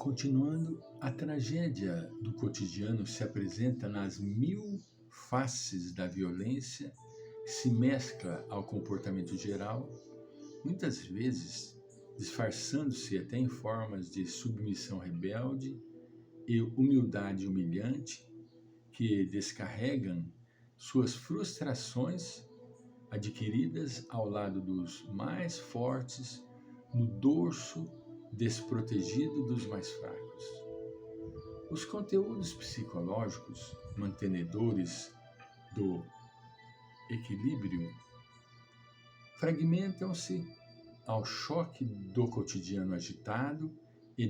Continuando, a tragédia do cotidiano se apresenta nas mil faces da violência que se mescla ao comportamento geral, muitas vezes disfarçando-se até em formas de submissão rebelde e humildade humilhante que descarregam suas frustrações adquiridas ao lado dos mais fortes no dorso desprotegido dos mais fracos. Os conteúdos psicológicos mantenedores do equilíbrio fragmentam-se ao choque do cotidiano agitado e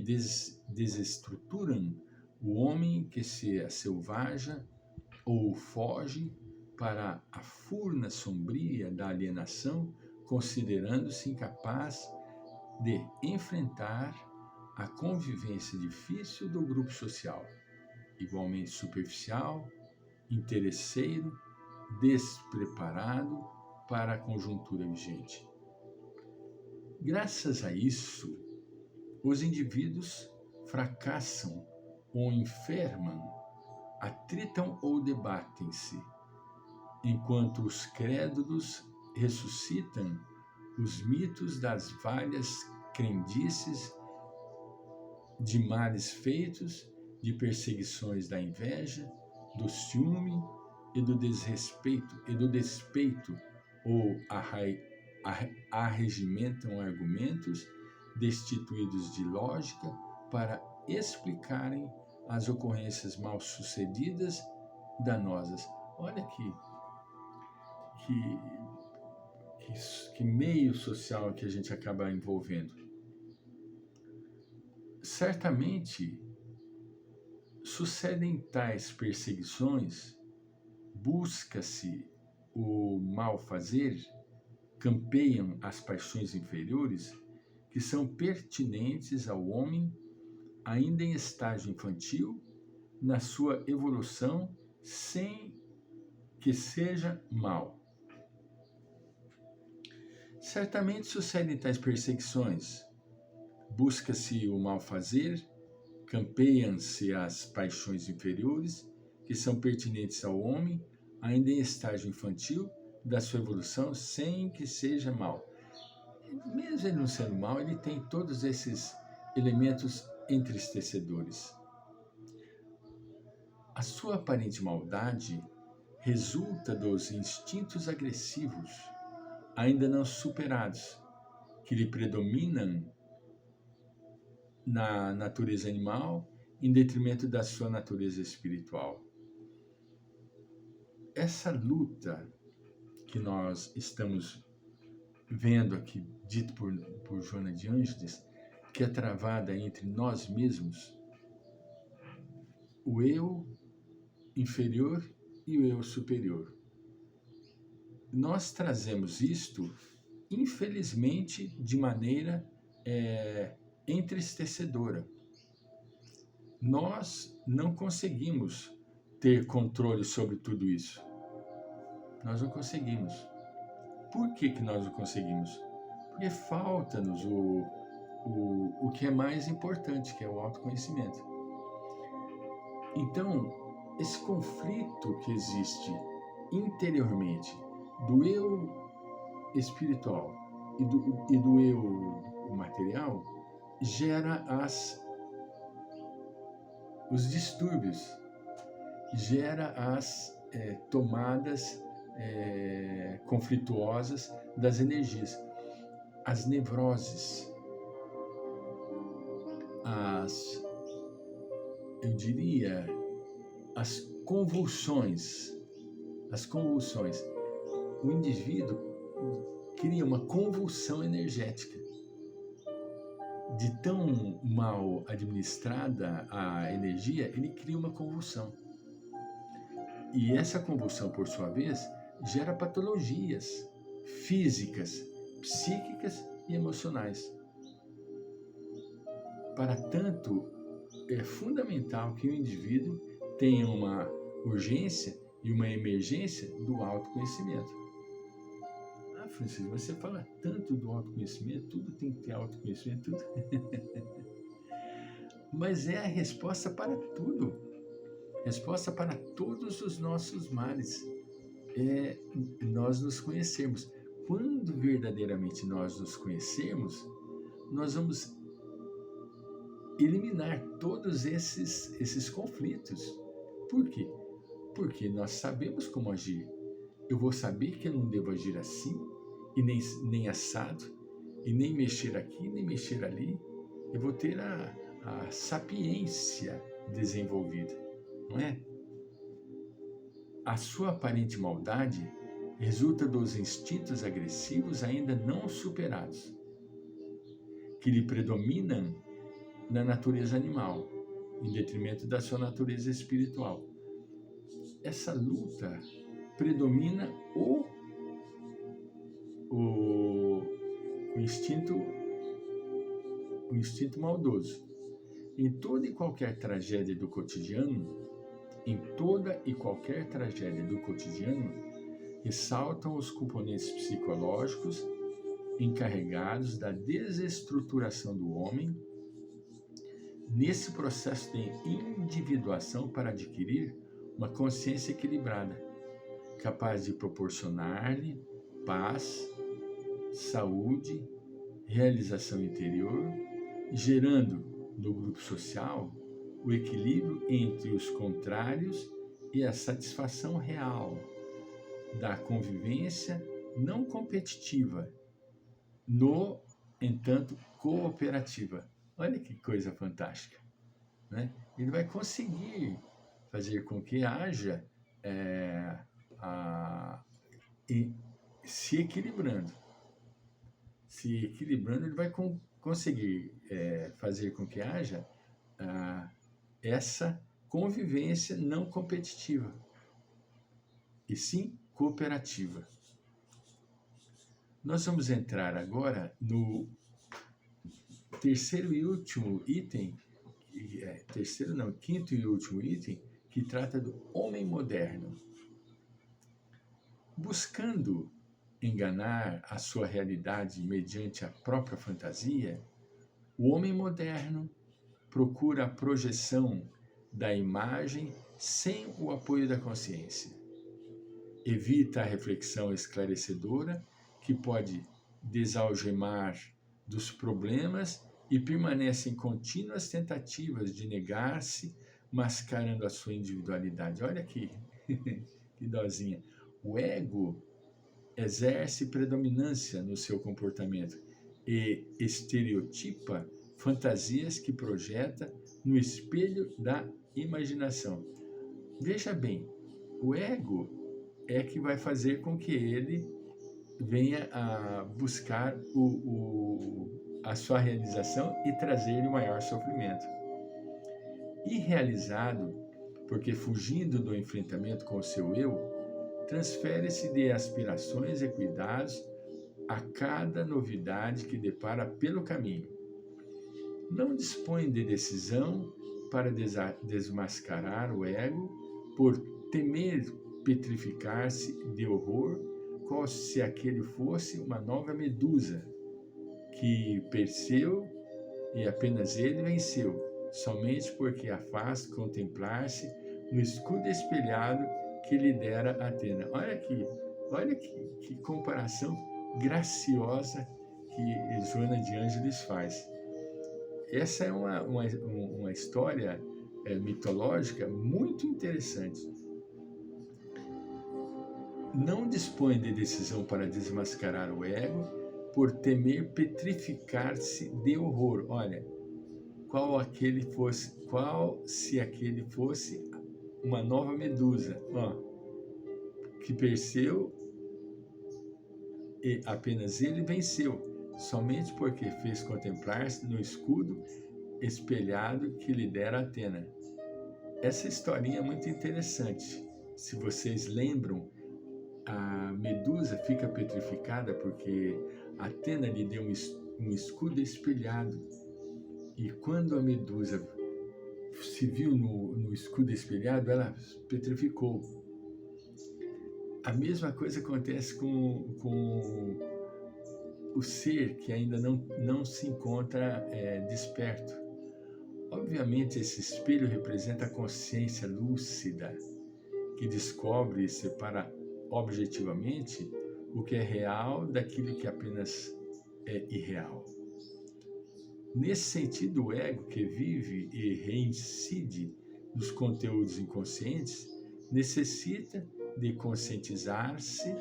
desestruturam o homem que se asselvaja ou foge para a furna sombria da alienação, considerando-se incapaz de enfrentar a convivência difícil do grupo social, igualmente superficial, interesseiro, despreparado para a conjuntura vigente. Graças a isso, os indivíduos fracassam ou enfermam, atritam ou debatem-se, enquanto os crédulos ressuscitam os mitos das várias crendices de males feitos, de perseguições da inveja, do ciúme e do despeito, ou arregimentam argumentos destituídos de lógica para explicarem as ocorrências mal sucedidas danosas. Olha que meio social que a gente acaba envolvendo. Certamente sucedem tais perseguições, busca-se o mal-fazer, campeiam as paixões inferiores que são pertinentes ao homem ainda em estágio infantil, na sua evolução, sem que seja mal. Certamente sucedem tais perseguições, busca-se o mal-fazer, campeiam-se as paixões inferiores, que são pertinentes ao homem, ainda em estágio infantil da sua evolução, sem que seja mal. Mesmo ele não sendo mal, ele tem todos esses elementos entristecedores. A sua aparente maldade resulta dos instintos agressivos, ainda não superados, que lhe predominam na natureza animal em detrimento da sua natureza espiritual. Essa luta que nós estamos vendo aqui, dito por Joana de Ângeles, que é travada entre nós mesmos, o eu inferior e o eu superior. Nós trazemos isto, infelizmente, de maneira entristecedora. Nós não conseguimos ter controle sobre tudo isso. Nós não conseguimos. Por que nós não conseguimos? Porque falta-nos o que é mais importante, que é o autoconhecimento. Então, esse conflito que existe interiormente do eu espiritual e do eu material gera os distúrbios, gera as tomadas conflituosas das energias, as nevroses, eu diria, as convulsões. O indivíduo cria uma convulsão energética. De tão mal administrada a energia, ele cria uma convulsão. E essa convulsão, por sua vez, gera patologias físicas, psíquicas e emocionais. Para tanto, é fundamental que o indivíduo tenha uma urgência e uma emergência do autoconhecimento. Francisco, você fala tanto do autoconhecimento, tudo tem que ter autoconhecimento, tudo. mas é a resposta para tudo, resposta para todos os nossos males. É nós nos conhecermos. Quando verdadeiramente nós nos conhecermos, nós vamos eliminar todos esses conflitos. Por quê? Porque nós sabemos como agir. Eu vou saber que eu não devo agir assim, e nem assado, e nem mexer aqui, nem mexer ali. Eu vou ter a sapiência desenvolvida, não é? A sua aparente maldade resulta dos instintos agressivos ainda não superados, que lhe predominam na natureza animal, em detrimento da sua natureza espiritual. Essa luta predomina o instinto maldoso. Em toda e qualquer tragédia do cotidiano, ressaltam os componentes psicológicos encarregados da desestruturação do homem nesse processo de individuação para adquirir uma consciência equilibrada, capaz de proporcionar-lhe paz, saúde, realização interior, gerando no grupo social o equilíbrio entre os contrários e a satisfação real da convivência não competitiva, no entanto cooperativa. Olha que coisa fantástica, né? Ele vai conseguir fazer com que haja se equilibrando, ele vai conseguir fazer com que haja essa convivência não competitiva, e sim cooperativa. Nós vamos entrar agora no terceiro e último item, quinto e último item, que trata do homem moderno. Buscando enganar a sua realidade mediante a própria fantasia, o homem moderno procura a projeção da imagem sem o apoio da consciência. Evita a reflexão esclarecedora que pode desalgemar dos problemas e permanece em contínuas tentativas de negar-se, mascarando a sua individualidade. Olha aqui, que dozinha. O ego exerce predominância no seu comportamento e estereotipa fantasias que projeta no espelho da imaginação. Veja bem, o ego é que vai fazer com que ele venha a buscar a sua realização e trazer-lhe maior sofrimento. Irrealizado, porque fugindo do enfrentamento com o seu eu, transfere-se de aspirações e cuidados a cada novidade que depara pelo caminho. Não dispõe de decisão para desmascarar o ego, por temer petrificar-se de horror, qual se aquele fosse uma nova Medusa, que Perseu, e apenas ele, venceu, somente porque a faz contemplar-se no escudo espelhado que lhe dera Atena. Olha que comparação graciosa que Joana de Ângeles faz. Essa é uma história mitológica muito interessante. Não dispõe de decisão para desmascarar o ego, por temer petrificar-se de horror. Olha, qual se aquele fosse uma nova Medusa, que Perseu, e apenas ele, venceu, somente porque fez contemplar-se no escudo espelhado que lhe dera Atena. Essa historinha é muito interessante. Se vocês lembram, a Medusa fica petrificada porque Atena lhe deu um escudo espelhado. E quando a Medusa se viu no escudo espelhado, ela petrificou. A mesma coisa acontece com o ser que ainda não se encontra desperto. Obviamente, esse espelho representa a consciência lúcida, que descobre e separa objetivamente o que é real daquilo que apenas é irreal. Nesse sentido, o ego, que vive e reincide nos conteúdos inconscientes, necessita de conscientizar-se,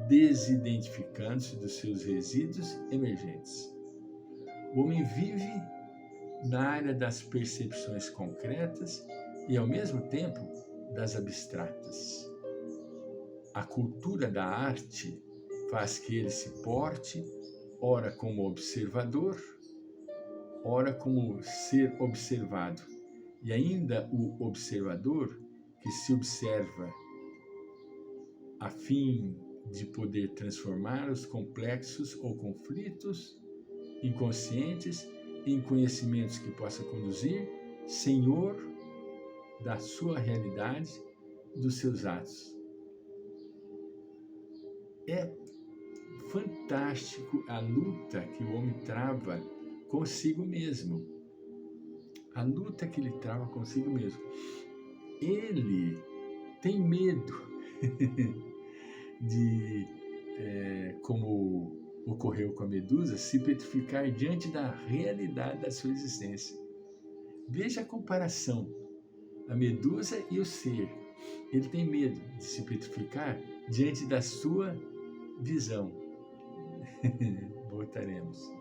desidentificando-se dos seus resíduos emergentes. O homem vive na área das percepções concretas e, ao mesmo tempo, das abstratas. A cultura da arte faz que ele se porte, ora como observador, ora como ser observado, e ainda o observador que se observa a fim de poder transformar os complexos ou conflitos inconscientes em conhecimentos que possa conduzir senhor da sua realidade, dos seus atos. É fantástico a luta que o homem trava consigo mesmo. A luta que ele trava consigo mesmo. Ele tem medo de, como ocorreu com a Medusa, se petrificar diante da realidade da sua existência. Veja a comparação. A Medusa e o ser. Ele tem medo de se petrificar diante da sua visão. Voltaremos.